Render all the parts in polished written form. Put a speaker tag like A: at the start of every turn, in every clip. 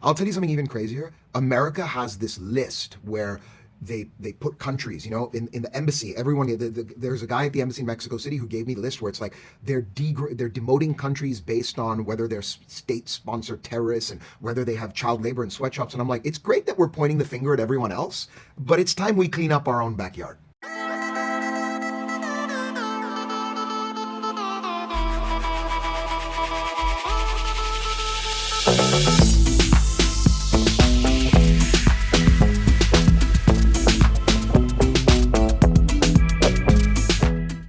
A: I'll tell you something even crazier. America has this list where they put countries, in the embassy. Everyone, there's a guy at the embassy in Mexico City who gave me the list where it's like they're demoting countries based on whether they're state-sponsored terrorists and whether they have child labor in sweatshops. And I'm like, it's great that we're pointing the finger at everyone else, but it's time we clean up our own backyard.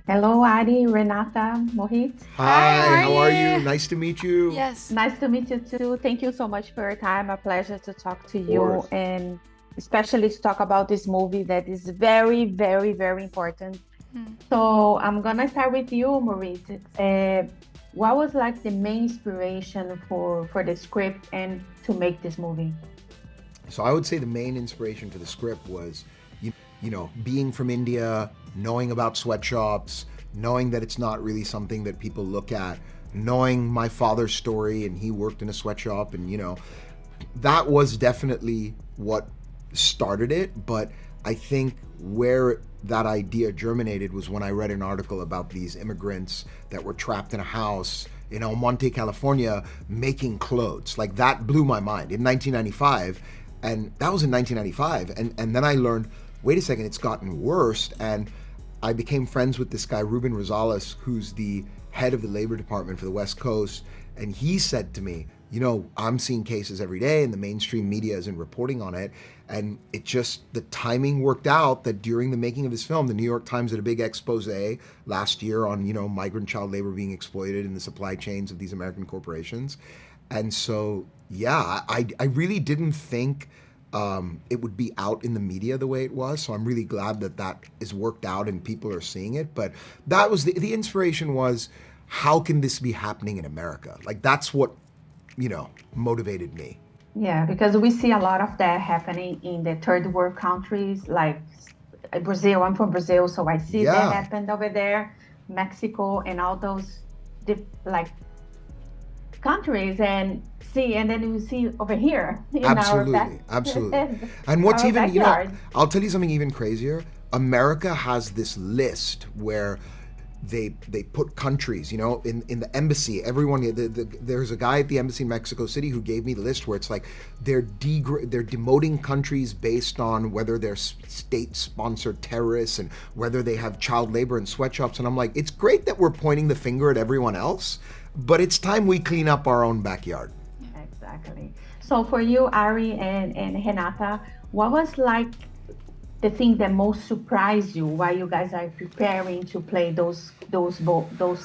B: Hello, Adi, Renata, Mohit.
A: Hi, how are you? Nice to meet you.
C: Yes.
B: Nice to meet you too. Thank you so much for your time. A pleasure to talk to you,
A: course.
B: and especially to talk about this movie that is very, very, very important. So I'm gonna start with you, Mohit. What was like the main inspiration for the script and to make this movie?
A: So I would say the main inspiration for the script was, being from India, knowing about sweatshops, knowing that it's not really something that people look at, knowing my father's story and he worked in a sweatshop, and that was definitely what started it. But I think where that idea germinated was when I read an article about these immigrants that were trapped in a house in El Monte, California, making clothes. Like, that blew my mind in 1995. And that was in 1995. And then I learned, wait a second, it's gotten worse. And I became friends with this guy, Ruben Rosales, who's the head of the labor department for the West Coast. And he said to me, I'm seeing cases every day and the mainstream media isn't reporting on it. And the timing worked out that during the making of this film, the New York Times did a big expose last year on, migrant child labor being exploited in the supply chains of these American corporations. And so, yeah, I really didn't think it would be out in the media the way it was. So I'm really glad that is worked out and people are seeing it. But that was the inspiration was, how can this be happening in America? Like, that's what, motivated me.
B: Yeah, because we see a lot of that happening in the third world countries, like Brazil. I'm from Brazil, so I see that happened over there, Mexico, and all those countries, and then you see over here in
A: Absolutely. And what's even,
B: backyard.
A: I'll tell you something even crazier. America has this list where they put countries, in the embassy. Everyone, there's a guy at the embassy in Mexico City who gave me the list where it's like they're demoting countries based on whether they're state-sponsored terrorists and whether they have child labor in sweatshops. And I'm like, it's great that we're pointing the finger at everyone else, but it's time we clean up our own backyard.
B: Exactly. So for you, Ari and Renata, what was like the thing that most surprised you while you guys are preparing to play those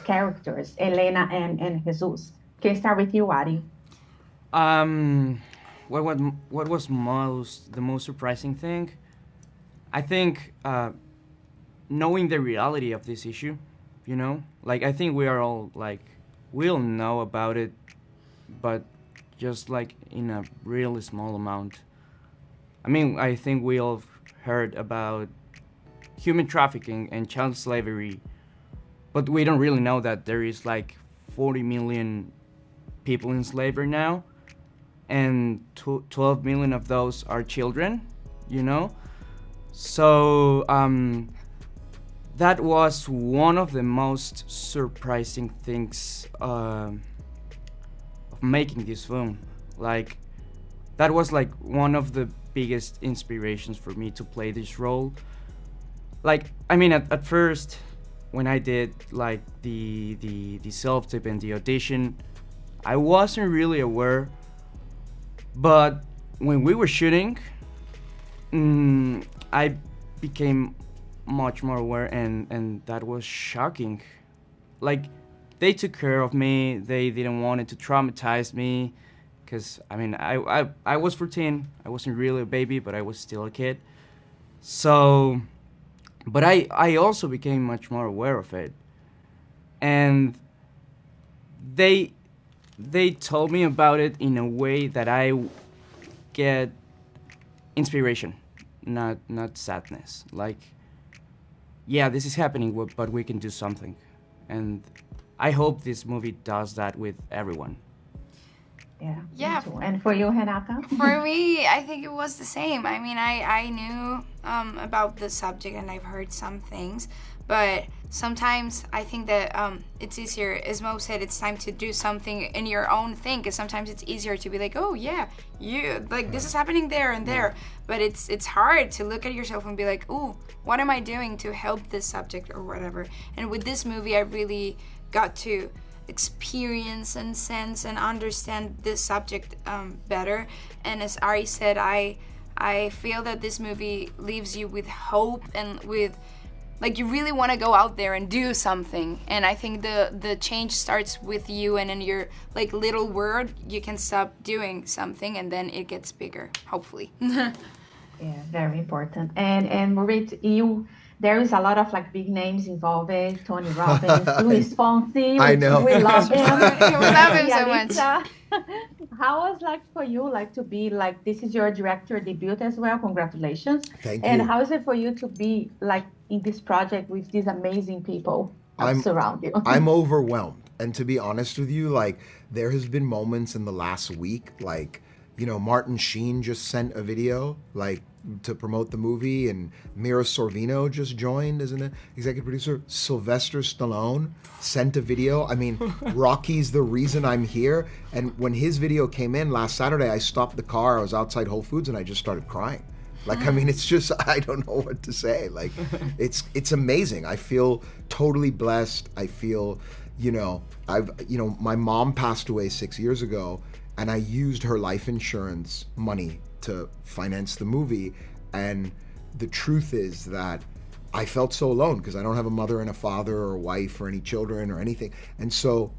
B: characters, Elena and Jesús? Can I start with you, Ari?
D: What was the most surprising thing? I think knowing the reality of this issue, like, I think we are all like, we'll know about it, but just like in a really small amount. I mean, I think we all heard about human trafficking and child slavery, but we don't really know that there is like 40 million people in slavery now, and 12 million of those are children, So that was one of the most surprising things of making this film. Like, that was like one of the biggest inspirations for me to play this role. Like, I mean, at first, when I did like the self-tape and the audition, I wasn't really aware. But when we were shooting, I became much more aware, and that was shocking. Like, they took care of me. They didn't want it to traumatize me. Because, I mean, I was 14. I wasn't really a baby, but I was still a kid. So, but I also became much more aware of it. And they told me about it in a way that I get inspiration, not sadness. Like, yeah, this is happening, but we can do something. And I hope this movie does that with everyone.
B: Yeah.
C: Yeah.
B: Me too. And for you, Renata?
C: For me, I think it was the same. I mean, I knew about the subject and I've heard some things, but sometimes I think that it's easier, as Mo said, it's time to do something in your own thing, because sometimes it's easier to be like, oh yeah, you, like, this is happening there and there, but it's hard to look at yourself and be like, oh, what am I doing to help this subject or whatever. And with this movie, I really got to experience and sense and understand this subject better. And as Ari said, I feel that this movie leaves you with hope and with, like, you really want to go out there and do something. And I think the change starts with you, and in your, like, little word you can stop doing something, and then it gets bigger, hopefully.
B: Yeah, very important. And Marit, there is a lot of like big names involved. Tony Robbins, Luis Fonsi.
A: I know.
B: We love him.
C: We love him so much.
B: How was like for you, like to be like, this is your director debut as well? Congratulations.
A: Thank
B: And
A: you.
B: how is it for you to be like in this project with these amazing people surround you?
A: I'm overwhelmed. And to be honest with you, like, there has been moments in the last week, like, you know, Martin Sheen just sent a video, like, to promote the movie, and Mira Sorvino just joined as an executive producer. Sylvester Stallone sent a video. I mean, Rocky's the reason I'm here. And when his video came in last Saturday, I stopped the car. I was outside Whole Foods and I just started crying. Like, I mean, it's just, I don't know what to say. Like, it's amazing. I feel totally blessed. I feel, you know, my mom passed away 6 years ago, and I used her life insurance money to finance the movie. And the truth is that I felt so alone because I don't have a mother and a father or a wife or any children or anything. And so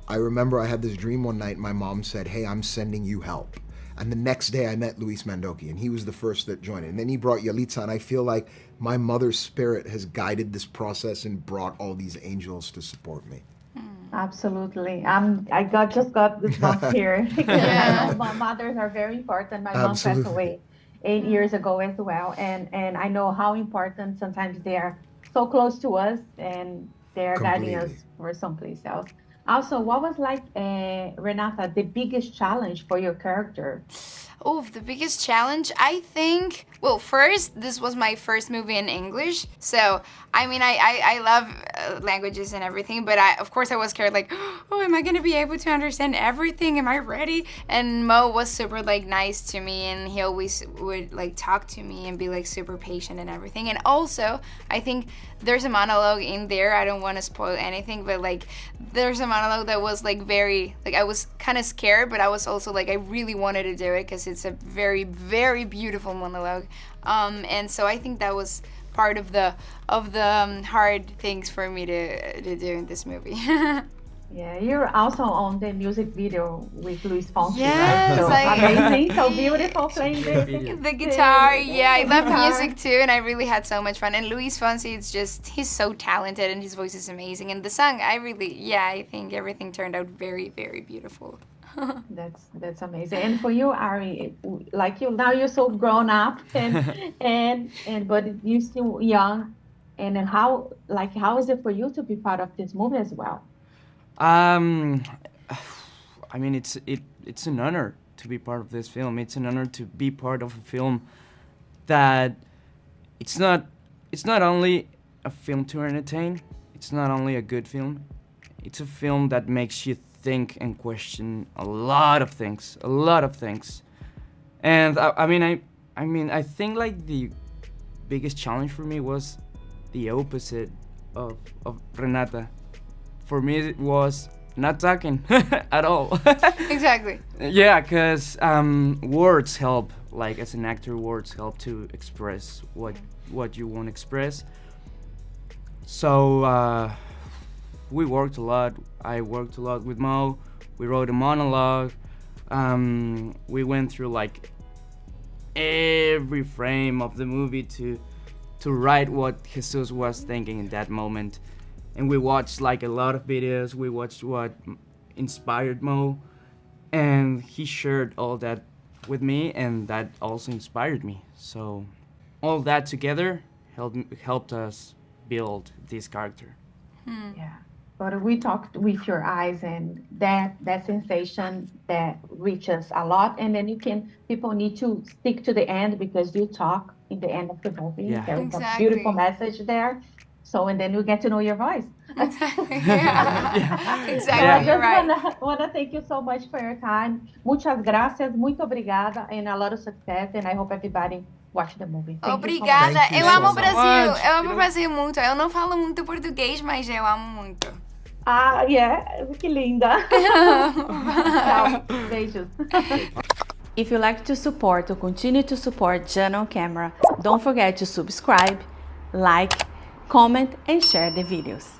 A: I remember I had this dream one night. My mom said, hey, I'm sending you help. And the next day I met Luis Mandoki, and he was the first that joined it. And then he brought Yalitza, and I feel like my mother's spirit has guided this process and brought all these angels to support me.
B: Absolutely. I just got goosebumps here. I know my mothers are very important. My mom passed away 8 years ago as well. And I know how important sometimes they are so close to us, and they are guiding us for someplace else. Also, what was like, Renata, the biggest challenge for your character?
C: Oh, the biggest challenge, I think, well, first, this was my first movie in English. So, I mean, I love languages and everything, but of course I was scared, like, oh, am I going to be able to understand everything? Am I ready? And Mo was super, like, nice to me, and he always would, like, talk to me and be, like, super patient and everything. And also, I think there's a monologue in there. I don't want to spoil anything, but, like, there's a monologue that was, like, very, like, I was kind of scared, but I was also, like, I really wanted to do it because it's a very, very beautiful monologue. And so I think that was part of the hard things for me to do in this movie.
B: Yeah, you're also on the music video with Luis Fonsi,
C: yes,
B: right? So amazing, so beautiful playing
C: the guitar. Yeah, I love music too, and I really had so much fun. And Luis Fonsi, he's so talented, and his voice is amazing. And the song, I think everything turned out very, very beautiful.
B: That's amazing. And for you, Ari, like you're so grown up, and but you're still young. And then how is it for you to be part of this movie as well?
D: I mean, it's an honor to be part of this film. It's an honor to be part of a film that it's not only a film to entertain. It's not only a good film. It's a film that makes you think and question a lot of things. And I think like the biggest challenge for me was the opposite of Renata. For me, it was not talking at all.
C: Exactly.
D: Yeah, because words help. Like, as an actor, words help to express what you want to express. So we worked a lot. I worked a lot with Mo. We wrote a monologue. We went through like every frame of the movie to write what Jesus was thinking in that moment. And we watched like a lot of videos. We watched what inspired Mo, and he shared all that with me, and that also inspired me. So all that together helped us build this character.
B: Yeah. But we talked with your eyes, and that sensation that reaches a lot. And then people need to stick to the end because you talk in the end of the movie.
D: Yeah.
B: There is a
C: Exactly.
B: beautiful message there. So, and then you get to know your voice.
C: Exactly. Yeah.
B: So
C: Exactly.
B: I
D: Yeah.
B: just
C: Right.
B: wanna thank you so much for your time. Muchas gracias, muito obrigada, and a lot of success. And I hope everybody watch the movie. Thank you so much.
C: Obrigada.
A: Thank you
C: Eu
A: so
C: amo o
A: much.
C: Brasil.
D: Much.
C: Eu amo o Brasil muito. Eu não falo muito português, mas eu amo muito.
B: Ah, yeah, que linda. Tchau, beijos.
E: If you like to support or continue to support Jana on Camera, don't forget to subscribe, like, comment, and share the videos.